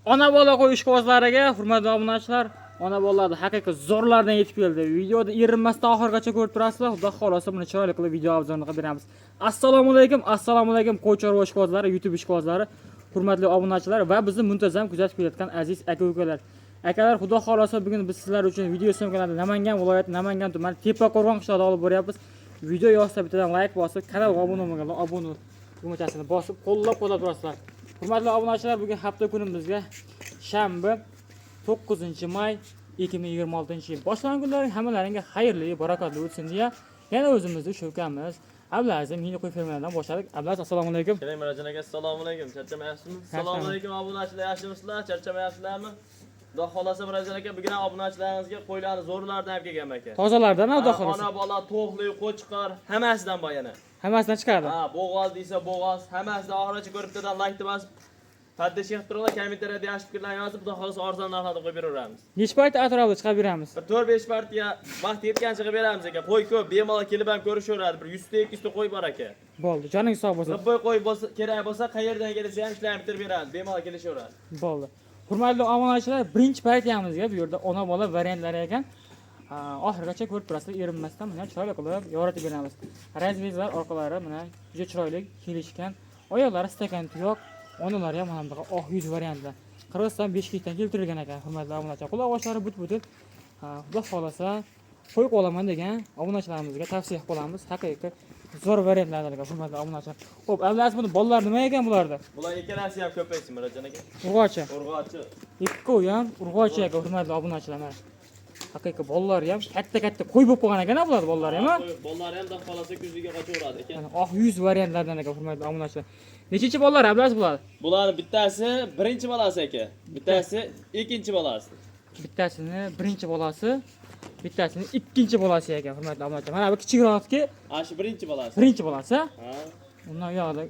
Ona bola qo'yish quvozlariga hurmatli obunachilar, ona bolalarni haqiqiy zo'rlardan yetib keldi. Videoda erinmasdan oxirigacha ko'rib turasizlar. Xudo xolasa buni chiroyli qilib video obzorini qilib beramiz. Assalomu alaykum qo'ychorva ishqibozlari, YouTube ishqibozlari, hurmatli obunachilar va bizni muntazam kuzatib kelayotgan aziz aka-ukalar. Akalar, xudo xolasa bugun biz sizlar uchun video syomkalarni Namangan viloyati Namangan tumani Tepaqo'rg'on qishlog'ida olib boryapmiz. Video yoqsa bittadan like bosib, kanalga obuna bo'lmaganlar obuna tugmachasini bosib, qo'llab turasizlar. Hurmatli obunachilar, bugun hafta kunimizga shanba 9-may 2026-yil. Boshlangan kunlaring hammalaringga xayrli, barakatli o'tsin deya, yana o'zimizni shovkamiz Abdulaziz meni qo'y fermalardan boshladik. Abdulaziz, assalomu alaykum. Keling, Mirajon aka, assalomu alaykum. Charchamayapsizmi? Assalomu alaykum obunachilar, yaxshimisizlar? Charchamayapsizlarmi? Xudo xolasa Mirajon aka, bugun obunachilaringizga qo'ylarni zo'rlardan olib kelganman aka. Tozalardan, xudo xolasa. Ona bola, to'qli, qo'chqor, hammasidan bor yana. Hammasidan chiqadi. Ha, bo'g'oz desa bo'g'oz, hammasidan oxirigacha ko'rib turgan like bosib, Fadda Sheikh turlar kommentariyada yaxshi fikrlarni yozib, xudo xolasa arzon narxlarda qo'yib beraveramiz. Necha payt atrofda chiqarib beramiz? Bir 4-5 partiya vaqt yetgancha qilib beramiz aka. Qo'y ko'p, bemalol kelib ham ko'rishaveradi. Bir 100 ta 200 ta qo'y bor aka. Bo'ldi, joning sog' bo'lsin. Qo'y bo'lsa, kerak bo'lsa, qayerdan kelsa ham ishlarni bitirib beramiz. Bemalol kelishaveradi. Bo'ldi. Hurmatli obunachilar, birinchi partiyamizga bu yerda ona bola variantlari ekan. Oxirigacha ko'rib turasizlar, erinmasdan mana chiroyli qilib yoritib beramiz. Razvezlar orqalari mana juda chiroyli kelishgan. Oyoqlari stakan tuyoq, onalari ham mana bunaqa oq yuz variantlar. Qirg'iziston Bishkekdan keltirilgan ekan, hurmatli obunachilar. Quloq oshlari but-but. Xudo xolasa qo'yib olaman degan obunachilarimizga tavsiya qilamiz. Haqiqiy zo'r variantlarga hurmatli obunachilar. Xo'p, Abdulaziz, buni bolalar nima ekan bularda? Bular ikkalasi ham ko'paysin, Mirajon aka. Urg'ochi. Urg'ochi. Ikkovi ham urg'ochi ekan, hurmatli obunachilar. Haqiqiy bolalar ham katta qo'y bo'lib qolgan ekan bular bolalari ham. Bolalari ham xudo xolasa kuziga qochaveradi ekan. Oq yuz variantlardan ekan, hurmatli obunachilar. Nechinchi bolalar Abdulaziz bular? Bularning bittasi birinchi bolasi aka, bittasi ikkinchi bolasi. Bittasini birinchi bolasi, bittasini ikkinchi bolasi ekan, hurmatli obunachilar. Mana bu kichikroqki, Shu birinchi bolasi. birinchi bolasi. Ha. Undan yoqda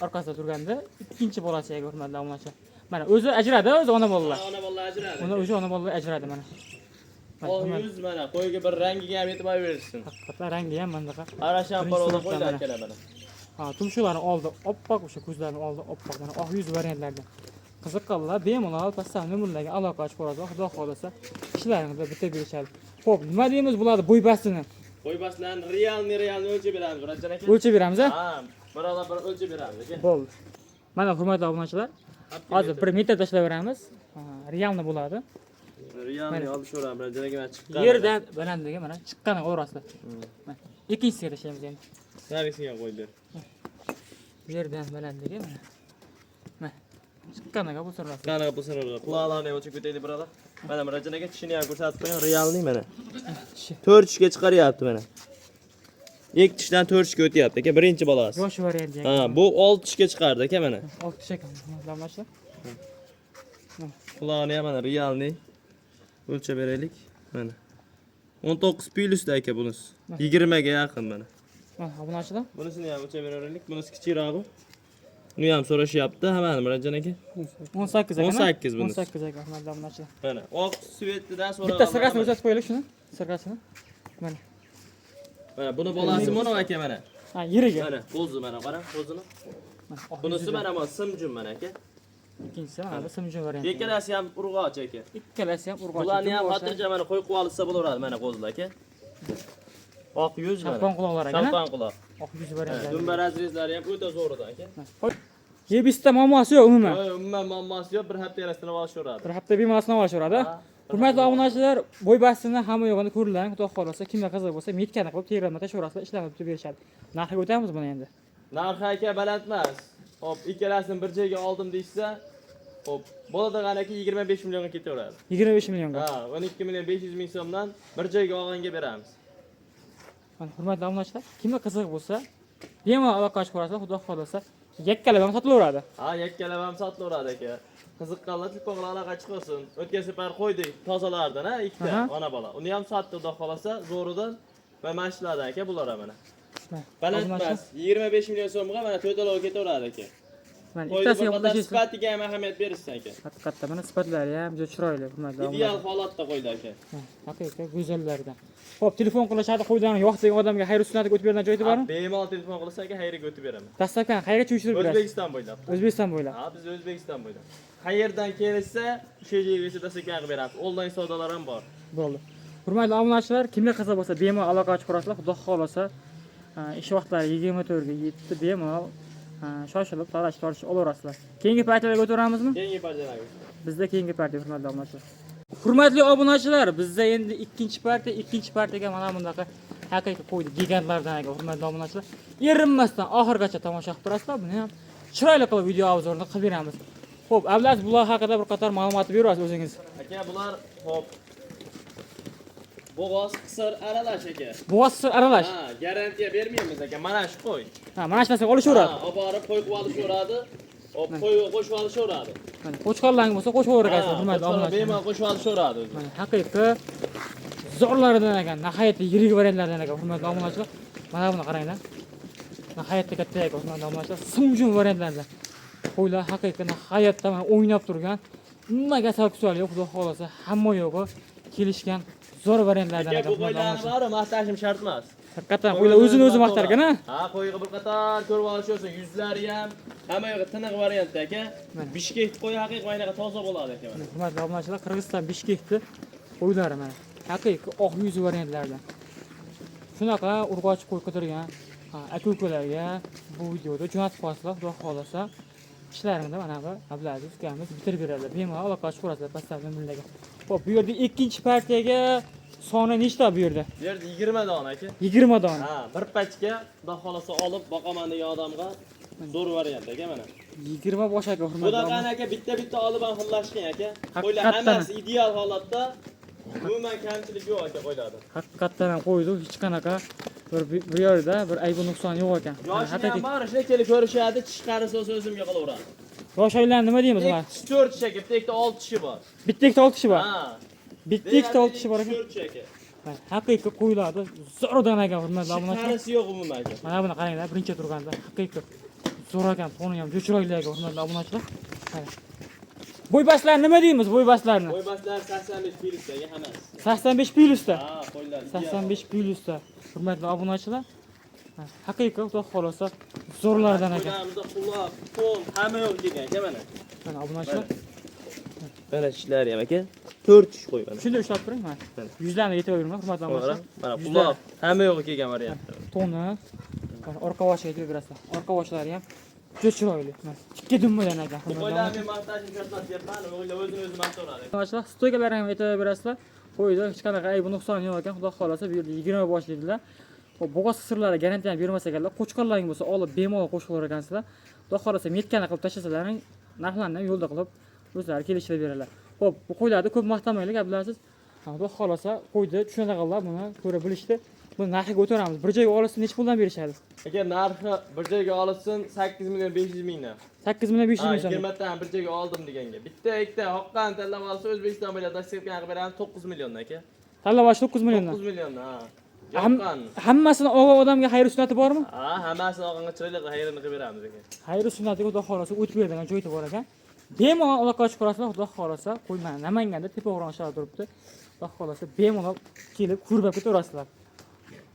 orqasida turganda ikkinchi bolasi ekan, hurmatli obunachilar. Mana o'zi ajradi, o'zi ona bolalar. Ona bolalar ajradi. Unda o'zi ona bolalar ajradi mana. Yuz mana qo'yga bir rangiga ham e'tibor bersin. Haqiqatan rangi ham bundaqa. Arashan paroda qo'ylar akalar mana. Tumshuqlarni oldi oppoq, o'sha ko'zlarini oldi oppoq, mana oq yuz variantlardan. Qiziqqanlar bemalol pastdan numurlarga aloqa ochib ko'radi. Xudo xolasa ishlaringizda bitta berishadi. Xo'p, nima deymiz bularni bo'y bastini? Bo'y bastlarni realni o'lchab beramiz, Mirajon aka. O'lchab beramiz, ha? Ha, birolar bir o'lchab beramiz aka. Bo'ldi. Mana hurmatli obunachilar, hozir 1 metr tashlab beramiz. Realni bo'ladi. Realni olishaveramiz, Mirajon aka, mana chiqqan. Yerdan balandligi mana chiqqani o'rasida. Mana ikkinchisiga tashlaymiz endi. Narisiga qo'y ber. Yerdan balandligi mana. Mana chiqqaniga bu so'rasi. Qanaqa bo'lsa o'rab. Quloqlarni ham o'chib ketaylik birolar. Mana Mirajon aka tishini ham ko'rsatib qo'ying, realni mana. 4 tishga chiqaryapti mana. Ilk tishdan 4 tishga o'tyapti aka, birinchi bolasi. Yosh variant ekan. Ha, bu 6 tishga chiqardi aka mana. 6 tish ekan, damlashlar. Quloqni ham mana realni o'lchab beraylik. Mana. 19 plyusda aka bunisi. 20 ga yaqin mana. Mana obunachilar. Bunisini ham o'lchab beraylik. Bunisi kichikroq. Uni ham so'rashyapti, hammani Mirajon aka. 18 ekan. 18 bunisi. 18 ekan, hurmatli obunachilar. Mana oq svetidan so'ragan. Bitta sirkasini o'zatib qo'yaylik shuni. Sirkasini. Mana. Mana buni bolasi mono aka mana. Ha, yiriga. Mana qo'zi mana, qarang qo'zini. Bunisi mana simjun mana aka. Ikkinchisi mana simjun variant. Ikkalasi ham urg'och aka. Ikkalasi ham urg'och. Bularni ham xotirjam mana qo'yib olsa bo'laveradi mana qo'zlar aka. Oq yuz mana. Shalqon quloqlar ekan. Shalqon quloq. Oq yuz variantlar. Dumba razrezlari ham o'ta zo'rida aka. Yebisda muammosi yo'q umuman. Umuman muammosi yo'q, bir hafta yarasini olishaveradi. Bir hafta bemalol sinab olishaveradi. Hurmatli obunachilar, bo'y bastini hamma yo'g'ini ko'rdilar. Xudo xolasa kimga qiziq bo'lsa, metkani qilib Telegramda tashaverasizlar, ishlarni bitib berishadi. Narxiga o'tamiz buni endi. Narxi aka baland emas. Hop, ikkalasini bir joyga oldim deysa, hop, bo'ladigan aka 25 millionga ketaveradi. 25 millionga. Ha, 12 million 500 ming so'mdan bir joyga olganga beramiz. Mana hurmatli obunachilar, kimga qiziq bo'lsa, bemalol aloqa ochib ko'rasizlar, xudo xolasa yakkalab ham sotilaveradi. Ha, yakkalab ham sotilaveradi aka. Qiziqqanlar telefonga aloqa chiqsin. O'tgan safar qo'ydik tozalardan, ha, ikkita ona bola. Uni ham sotdi, xudo xolasa, zo'ridan va mashlardan aka bular ham mana. Baland emas, 25 million so'mga mana to'talab ketaveradi aka. Mana ikkitasiga qo'shasiz. Sifatiga ham ahamiyat berishsin aka. Haqiqatda mana sifatlari ham juda chiroyli, hurmatli obunachilar. Ideal holatda qo'ydi aka. Haqiqiy go'zallardan. Xo'p, telefon qilishadi, qo'ydan yo'qdagi odamga xayr sunnatiga o'tib beradigan joyi bormi? Bemalol telefon qilsa aka, xayriga o'tib beraman. Dastlabki qayergacha uyushtirib berasiz? O'zbekiston bo'ylab. O'zbekiston bo'ylab. Ha, biz O'zbekiston bo'ylab. qayerdan kelsa o'sha yergacha dastakan qilib beramiz. Onlayn savdolar ham bor. Bo'ldi. Hurmatli obunachilar, kimga qiziq bo'lsa bemalol aloqa ochib ko'rasizlar. Xudo xolasa, ish vaqtlari 24 ga yetdi, bemalol shoshilib talash-tortish olaverasizlar. Keyingi partiyalarga o'taramizmi? Keyingi partiyalarga. Bizda keyingi partiya hurmatli obunachilar. Hurmatli obunachilar, bizda endi ikkinchi partiyaga mana bunaqa haqiqiy qo'ydi gigantlardan aka hurmatli obunachilar. Erinmasdan oxirgacha tomosha qilib turasizlar. Buni ham chiroyli qilib video obzorini qilib beramiz. Xo'p, avval bular haqida bir qator ma'lumot berasiz o'zingiz. Aka, bular hop bo'g'oz qisir aralash aka. Bo'g'oz aralash. Ha, garantiya bermaymiz aka. Mana shu qo'y. Ha, mana shu narsaga olishaveradi. Ha, olib borib qo'y qilib olishaveradi. Qo'yga qo'shib olishaveradi. Mana qo'chqorlang bo'lsa qo'shaverasiz hurmatli obunachilar. Bemalol qo'shib olishaveradi o'zi. Mana haqiqiy zo'rlaridan ekan, nihoyatda yirik variantlardan ekan hurmatli obunachilar. Mana buni qaranglar. Nihoyatda katta ekan hurmatli obunachilar. Simjun variantlardan. Qo'ylar haqiqiy nihoyatda mana o'ynab turgan. Nimaga asal-kusal yo'q, xudo xolasa, hamma yo'g'i kelishgan zo'r variantlardan ekan. Bu qo'ylarni bari maqtashim shart emas. Haqiqatan qo'ylar o'zini o'zi maqtar ekan-a? Ha, qo'yga bir qator ko'rib olishaversin, yuzlari ham hamma yo'g'i tiniq variantda aka. Bishkek qo'y haqiqiy aynaqa toza bo'ladi aka. Hurmatli obunachilar, Qirg'iziston Bishkekni qo'ylari mana. Haqiqiy oq yuz variantlardan. Shunaqa urg'ochi qo'y qidirgan aka-ukalarga bu videoda jo'natib qo'yasizlar, xudo xolasa. İşlerimde bana bu Abdulaziz ukamiz bitirib beradi. Bemalol aloqa ochib ko'rasizlar pastdan bundaga. Xo'p, bu yerda ikkinchi partiyaga soni nechta bu yerda? Bu yerda 20 dona aka. 20 dona. Ha, bir pachka xudo xolasa olib boqaman degan odamga zo'r variant aka mana. 20 bosh aka hurmatli. Bunaqa aka bitta olib ham xillashgan aka. Qo'ylar Haqiqatdan. hammasi ideal holatda. Umuman kamchilik yo'q aka qo'ylarda. Haqiqatdan ham qo'ydi, hech qanaqa bir yerda bir aybi nuqson yo'q ekan. Yoshi ham bor, shunday kelib ko'rishadi, tish qarisi bo'lsa o'zimga qilaveradi. Yosh oylarni nima deymiz ular? 4 tish aka, bitta ikkita 6 tishi bor. Bitta ikkita 6 tishi bor. Ha. Bitta ikkita 6 tishi bor ekan. 4 tish aka. Haqiqiy qo'ylardi, zo'rdan ekan hurmatli obunachilar. Qarisi yo'q umuman aka. Mana buni qaranglar, birinchi turganda haqiqiy zo'r ekan, to'ni ham chiroyli ekan hurmatli obunachilar. Bo'ybastlar nima deymiz bo'ybastlarni? Bo'ybastlar 85 plyusdagi hammasi. 85 plyusda. Ha, qo'ylar. 85 plyusda. Hurmatli obunachilar. Haqiqiy xudo xolasa zo'rlardan ekan. Qo'ylarimizda quloq, qo'l hamma yo'q degan aka mana. Mana obunachilar. Mana tishlari ham aka. 4 tish qo'y mana. Shunda ushlab turing mana. Yuzlarni yetaverma hurmatli obunachilar. Mana quloq hamma yo'q kelgan variant. Toni. Orqa boshiga yetaverasizlar. Orqa boshlari ham juda chiroyli. Tikka dummadan ekan. Qo'ylarni men maqtashim shartmas deyapman. O'ylar o'zini maqtaveradi. Obunachilar, stoykalar ham yetaverasizlar. Qo'yda hech qanaqa aybi nuqson yo'q ekan. Xudo xolasa bu yerda 20 bosh dedilar. Bo'g'oz sirlari garantiya bermas ekanlar. Qo'chqorlaring bo'lsa olib bemalol qo'shib o'ragansizlar. Xudo xolasa metkani qilib tashlasalaring, narxlarni ham yo'lda qilib o'zlari kelishib beradilar. Xo'p, bu qo'ylarni ko'p maqtamaylik, Abdulaziz. Xudo xolasa qo'ydi tushunadiganlar buni ko'ra bilishdi. Buni narxiga o'tiramiz. Bir joyga olsa necha puldan berishadi? Aka, narxi bir joyga olsin 8 million 500 mingdan. 8 million 500 ming so'm. 20 dan bir joyga oldim deganga. Bitta ikkita hoqqan tanlab olsa O'zbekiston bo'ylab dastlabki qilib beramiz 9 milliondan aka. Tanlab olish 9 milliondan. 9 milliondan, ha. Hammasini olgan odamga xayr sunnati bormi? Ha, hammasini olganga chiroyli xayrini qilib beramiz aka. Xayr sunnatiga xudo xolasa o'tib beradigan joyda bor ekan. Bemalol aloqa ochib ko'rasizlar, xudo xolasa qo'ymani Namanganda Tepao'g'ron shaharida turibdi. Xudo xolasa bemalol kelib ko'rib ketaverasizlar.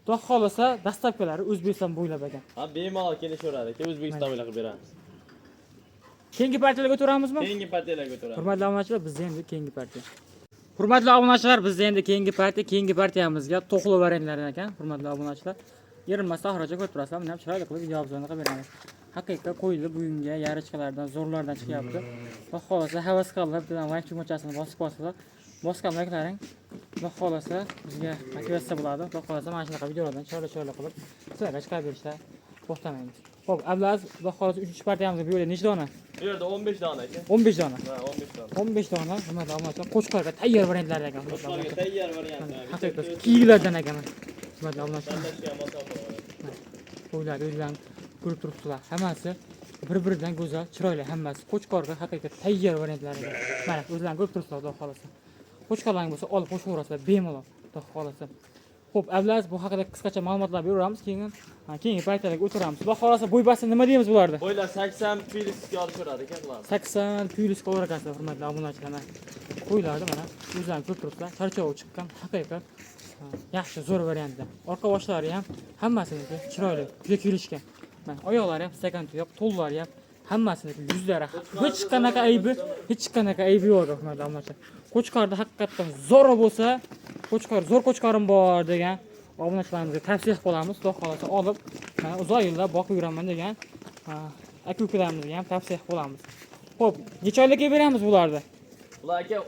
Xudo xolasa dastlabkilari O'zbekiston bo'ylab ekan. Ha, bemalol kelishaveradi aka, O'zbekiston bo'ylab qilib beramiz. Keyingi partiyalarga o'tiramizmi? Keyingi partiyalarga o'tiramiz. Hurmatli obunachilar, bizda endi keyingi partiya. Hurmatli obunachilar, bizda endi keyingi partiyamizga to'qli variantlardan ekan, hurmatli obunachilar. Yerinmasdan xarajaga ko'rib turasizlar, buni ham chiroyli qilib video obzorini qilib beramiz. Haqiqiy qo'ydi bugunga yarichkalardan, zo'rlardan chiqyapti. Xudo xolasa havas qilib bilan like tugmachasini bosib qo'yasizlar. Bosgan liklaring xudo xolasa bizga motivatsiya bo'ladi. Xudo xolasa mana shunaqa videolardan chiroyli qilib sizlarga chiqarib berishda to'xtamaymiz. Xo'p, Abdulaziz, xudo xolasa 3-partiyamizga bu yerda nechta dona? Bu yerda 15 dona aka. 15 dona. Ha, 15 dona. 15 dona, hurmatli obunachilar, qo'chqorga tayyor variantlar ekan. Qo'chqorga tayyor variant. Haqiqiy kiyiklardan ekan. Hurmatli obunachilar. Qo'ylar o'zlaridan ko'rib turibsizlar. Hammasi bir-biridan go'zal, chiroyli hammasi. Qo'chqorga haqiqiy tayyor variantlar ekan. Mana o'zlaridan ko'rib turibsizlar, xudo xolasa. Qo'chqorlaring bo'lsa olib qo'shaverasizlar bemalol, xudo xolasa. Xo'p, Abdulaziz, bu haqida qisqacha ma'lumotlar beramiz, keyingi paytlarga o'tiramiz. Xudo xolasa bo'ybasti nima deymiz bularda? Bo'ylar 80 plyusga olishaveradi aka bular. 80 plyusga olar ekansizlar, hurmatli obunachilar. Qo'ylarni mana o'zlaridan ko'rib turibsizlar. Charchovi chiqqan, haqiqiy yaxshi, zo'r variantda. Orqa boshlari ham hammasiniki chiroyli, juda kelishgan. Mana oyoqlari ham stakan tuyoq, to'llari ham Hammasini yuzlari hech qanaqa aybi yo'q hurmatli obunachilar. Qo'chqorda haqiqatan zo'r bo'lsa, zo'r qo'chqorim bor degan obunachilarimizga tavsiya qilib qolamiz. Xudo xolasa olib, mana uzoq yillar boqib yuraman degan aka-ukalarimizga ham tavsiya qilib qolamiz. Xo'p, necha oylikka beramiz bularni? Bular aka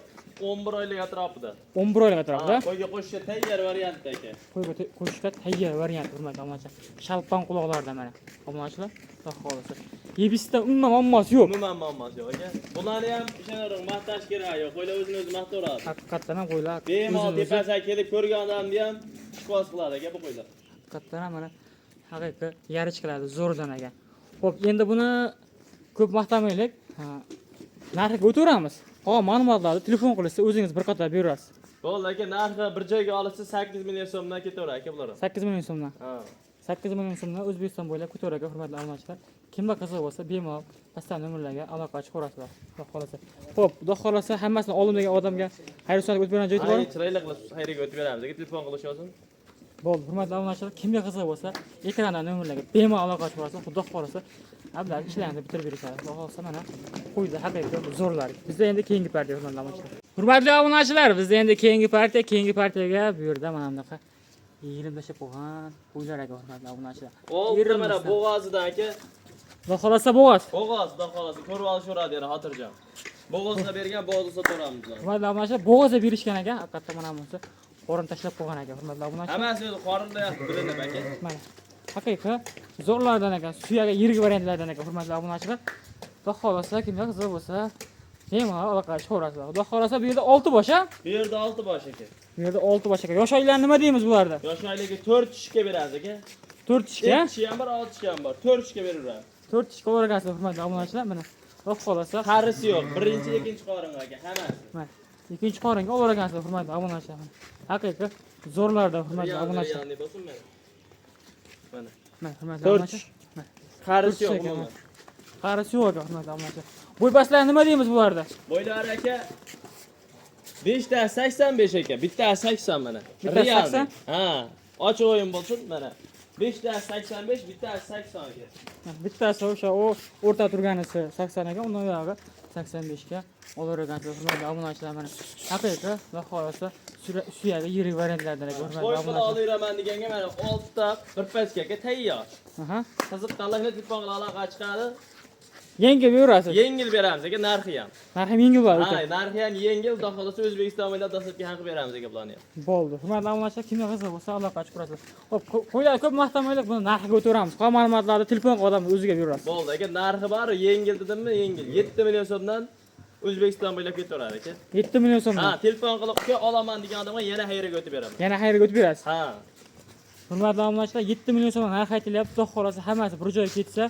11 oylik atrofida. 11 oylik atrofida. Qo'yga qo'shishga tayyor variantda aka. Qo'yga qo'shishga tayyor variant hurmatli obunachilar. Shalpon quloqlarda mana obunachilar, xudo xolasa. Yebisda umuman muammosi yo'q. Umuman muammosi yo'q aka. Bularni ham ishonarli maqtash kerak yo'q. Qo'ylar o'zini-o'zi maqtaveradi. Haqiqatan ham qo'ylar. Bemalol tepasiga kelib ko'rgan odamni ham shikos qiladi aka bu qo'ylar. Haqiqatan ham mana haqiqiy yarich qiladi zo'rdan ekan. Xo'p, endi buni ko'p maqtamaylik. Narxiga o'tiramiz. Ma'lumotlarni telefon qilsa o'zingiz bir qator berasiz. Bo'ldi aka, narxi bir joyga olsa 8 million so'mdan ketaveradi aka bular. 8 million so'mdan. Ha. 8 million so'mdan O'zbekiston bo'ylab ko'taveradi hurmatli obunachilar. Kimga qiziq bo'lsa, bemalol pastdan nomerlarga aloqa chiqarasizlar. Xudo xolasa. Xo'p, xudo xolasa hammasini olim degan odamga xayr-sanat o'tib bergan joyi bor. Chiroyli qilib xayriga o'tib beramiz aka, telefon qilish yozing. Bo'ldi, hurmatli obunachilar, kimga qiziq bo'lsa, ekrandan nomerlarga bemalol aloqa chiqarasiz. Xudo xolasa ablar ishlarini bitirib berishadi. Xudo xolasa mana qo'yda haqiqiy zo'rlar. Bizda endi keyingi partiya hurmatli obunachilar. Hurmatli obunachilar, bizda endi keyingi partiyaga bu yerda mana bunaqa yerim tashlab qo'ygan qo'ylar aka hurmatli obunachilar. Oldi mana bo'g'ozidan aka. Xudo xolasa bo'g'oz. Bo'g'oz, xudo xolasa ko'rib olishuradi yana xotirjam. Bo'g'ozga bergan bo'g'ozni sotaveramiz. Hurmatli obunachilar, bo'g'ozga berishgan ekan, haqiqatda mana bunisi qorin tashlab qo'ygan ekan hurmatli obunachilar. Hammasi o'zi qorinda bilinib aka. Mana haqiqiy zo'rlardan ekan, suyaga yirik variantlardan ekan hurmatli obunachilar. Xudo xolasa kimga qiziq bo'lsa, bemalol aloqa chiqarasizlar. Xudo xolasa bu yerda 6 bosh a? Bu yerda 6 bosh aka. Bu yerda 6 bosh ekan. Yosh oylar nima deymiz bularda? Yosh oylarga 4 tishga beramiz aka. 4 tishga? 4 tishi ham bor, 6 tishi ham bor. 4 tishga beraveramiz. 4 tishga o'ragansizlar hurmatli obunachilar. Mana xudo xolasa qarisi yo'q. Birinchi, ikkinchi qoringa aka, hammasi. mana ikkinchi qoringa o'ragansizlar hurmatli obunachilar. Haqiqiy zo'rlarda hurmatli obunachilar. Mana. Mana hurmatli 4 obunachilar. qarisi yo'q umuman. Qarisi yo'q ekan hurmatli obunachilar. Bo'y pastlar nima deymiz bularda? Bo'ylari aka 5 ta 85 aka, bitta 80 mana. Bitta 80? Ha, ochiq o'yin bo'lsin mana. 5 ta 85, bitta 80 aka. Bittasi o'sha o'rta turganisi 80 ekan, undan yog'i 85 ga olavergansizlar hurmatli obunachilar mana. Haqiqiy va xolasa suyaga yirik variantlardan ekan hurmatli Qo'y obunachilar. oldiraman deganga mana 6 ta bir paskaga tayyor. Aha. Qiziqqanlarga telefon qilib aloqa chiqadi. Yengil berasiz. Yengil beramiz aka, narxi ham. Narxi yengil bor Ha, ekan. narxi ham yengil, xudo xolasa O'zbekiston bo'ylab dastlabki haq beramiz aka bularni ham. Bo'ldi. Hurmatli obunachilar, kimga qiziq bo'lsa aloqa chiqarasizlar. Xo'p, qo'ylar ko'p maqtamaylik, buni narxiga o'tiramiz. Qolgan ma'lumotlarni telefon odamni o'ziga berasiz. Bo'ldi aka, narxi bor, yengil dedimmi? Yengil. 7 million so'mdan O'zbekiston bo'ylab ketaveradi aka. 7 million so'm. Ha, telefon qilib "Uka, olaman" degan odamga yana xayriga o'tib beraman. Yana xayriga o'tib berasiz. Ha. Hurmatli obunachilar, 7 million so'm narx aytilyapti. Xudo xolasa hammasi bir joyga ketsa,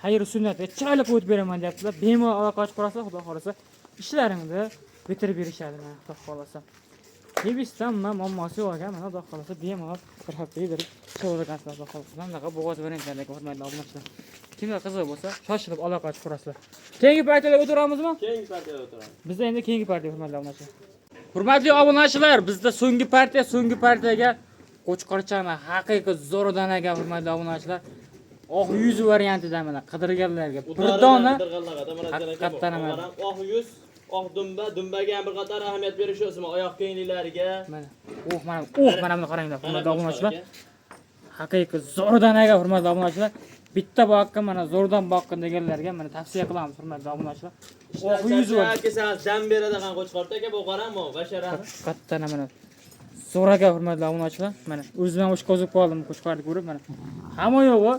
xayr sunnatga chiroyli qilib o'tib beraman deyaptilar. Bemalol aloqa chiqarasizlar, xudo xolasa ishlaringni bitirib berishadi mana xudo xolasa. Yebisdan muammosi yo'q ekan, mana xudo xolasa bemalol bir hafta yedirib chiqaverasizlar xudo xolasa. Bunaqa bo'g'oz variantlarga hurmatli obunachilar. Kimga qiziq bo'lsa, shoshilib aloqa chiqarasizlar. Keyingi partiyaga o'tiramizmi? Keyingi partiyaga o'tiramiz. Bizda endi keyingi partiya hurmatli obunachilar. Hurmatli obunachilar, bizda so'nggi partiyaga qo'chqorchani haqiqiy zo'ridan ekan hurmatli obunachilar. Oq yuz variantida mana qidirganlarga bir dona haqiqatdan ham oq yuz, oq dumbaga ham bir qator ahamiyat berish o'smi oyoq kengliklariga. mana mana buni qaranglar hurmatli obunachilar. Haqiqiy zo'ridan ekan hurmatli obunachilar. Bitta boqqa mana zo'rdan boqqin deganlarga mana tavsiya qilamiz hurmatli obunachilar. Oq yuz va kesal jam beradigan qo'chqorda aka bu qarami, basharani. haqiqatdan mana zo'r ekan hurmatli obunachilar. Mana o'zim ham o'shqa o'zib qoldim qo'chqorni ko'rib mana. Hamma yo'g'i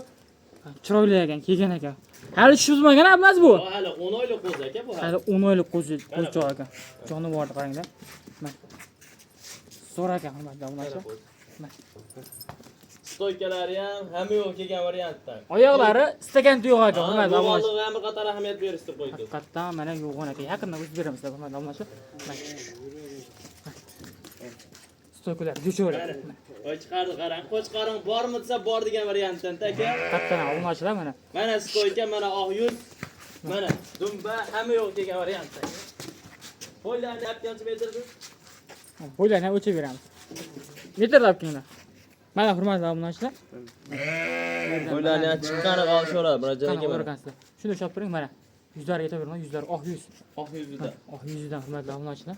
chiroyli ekan, kelgan ekan. Hali tushizmagan emas bu. Hali 10 oylik qo'z aka bu. Hali 10 oylik qo'zchoq ekan. Jonivorni qaranglar. Mana. Zo'r ekan hurmatli obunachilar. Stoykalari ham hamma yo'q kelgan variantdan. Oyoqlari stakan tuyoq ekan hurmatli obunachilar. Bo'g'ozga ham bir qator ahamiyat berishdi qo'ydi. Haqiqatdan mana yo'g'on ekan. Yaqindan o'zib beramiz hurmatli obunachilar. Stoykalar jo'cho'lar. Voy chiqardi qarang. Qo'chqoring bormi desa bor degan variantdan aka. Haqiqatdan obunachilar mana. Mana stoyka, mana oq yuz, mana dumba hamma yo'q degan variantdan. Qo'ylarni olib metrsiz. Bo'ylarni o'chib beramiz. Metrlab kelinglar. Mana hurmatli obunachilar. Qo'ylarni chiqqani qolishaveradi, Murodjon aka. Qanaqa o'rgansizlar. Shuni ushlab turing mana. Yuzlari yetaveradi, yuzlari oq yuz. Oq yuzida. Oq yuzidan hurmatli obunachilar.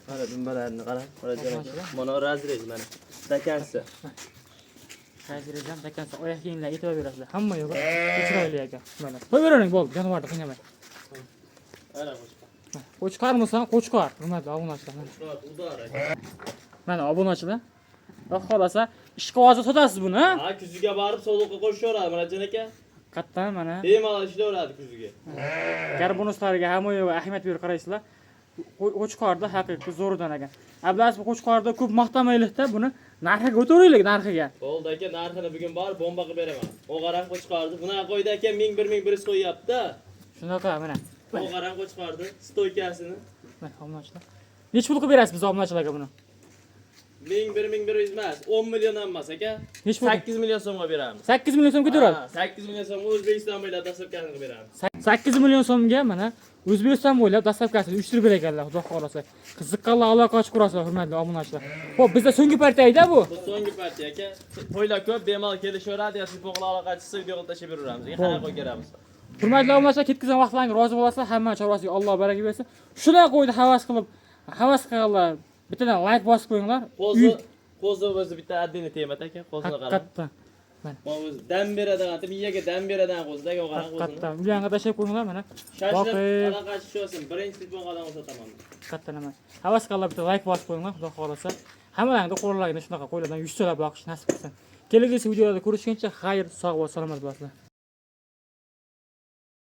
Qara dumbalarni qara, Murodjon aka. Mana razrez mana. Stakansi. Hozirdan takansa oyoq kiyimlar yetaverasizlar. Hamma yo'q. Chiroyli aka. Mana. Qo'yavering bo'ldi, jonivorni qiynamay. Ana qo'shqa. Qo'chqarmisan? Qo'chqar. Hurmatli obunachilar. Udor aka. Mana obunachilar. Va xolasa ishga hozir sotasiz buni, ha? Ha, kuziga borib sovuqqa qo'shaveradi, Murodjon aka. Qattan mana. Bemalol ishlayveradi kuziga. Gar bonuslariga hamma yo'q ahamiyat berib qaraysizlar. Qo'chqorda haqiqiy zo'rdan ekan. Ablas bu qo'chqorda ko'p maqtamaylikda buni narxiga o'tiraylik, narxiga. Bo'ldi aka, narxini bugun borib bomba qilib beraman. O'g'aran qo'chqordi. Bunaqa qo'ydi aka 1100 qo'yapti. Shunaqa mana. O'g'aran qo'chqordi, stoykasini. Mana obunachilar. Nech pul qilib berasiz biz obunachilarga buni? 1100 emas, 10 milliondan emas aka. Nech pul? 8 million so'mga beramiz. 8 million so'm ko'taradi. 8 million so'mga O'zbekiston bo'ylab dastavkasini qilib beramiz. 8 million so'mga mana O'zbekiston bo'ylab dastavkasini uyushtirib berganlar, xudo xolasa. Qiziqqanlar aloqa ochib ko'rasizlar, hurmatli obunachilar. Xo'p, bizda so'nggi partiyada bu. Bu so'nggi partiya aka. Qo'ylar ko'p, bemalol kelishaveradi, yoki bog'lar aloqachisi videoga tashlab beramiz. Qanaqa qo'y kerakmiz. Hurmatli obunachilar, ketkizgan vaqtlaringiz rozi bo'lsa, hamma chorvasiga Alloh baraka bersin. Shunday qo'ydi havas qilganlar. Bittadan like bosib qo'yinglar. Qo'zni o'zi bitta addini temat aka, qo'zni qarang. Haqiqatdan. Mana. Bu o'zi dam beradigan, miyaga dam beradigan qo'zdagi o'g'aran qo'zni. Haqiqatdan. Uyanga tashlab qo'yinglar mana. Shashilib aloqachi olsin, birinchi bog'adan o'taman. Haqiqatdan emas. Havas qilganlar bitta like bosib qo'yinglar, xudo xolasa. Hammalarga qo'llarga shunaqa qo'ylardan 100 so'lab boqish nasib etsin. Kelgusi videolarda ko'rishguncha xayr, sog' va salomat bo'lasizlar.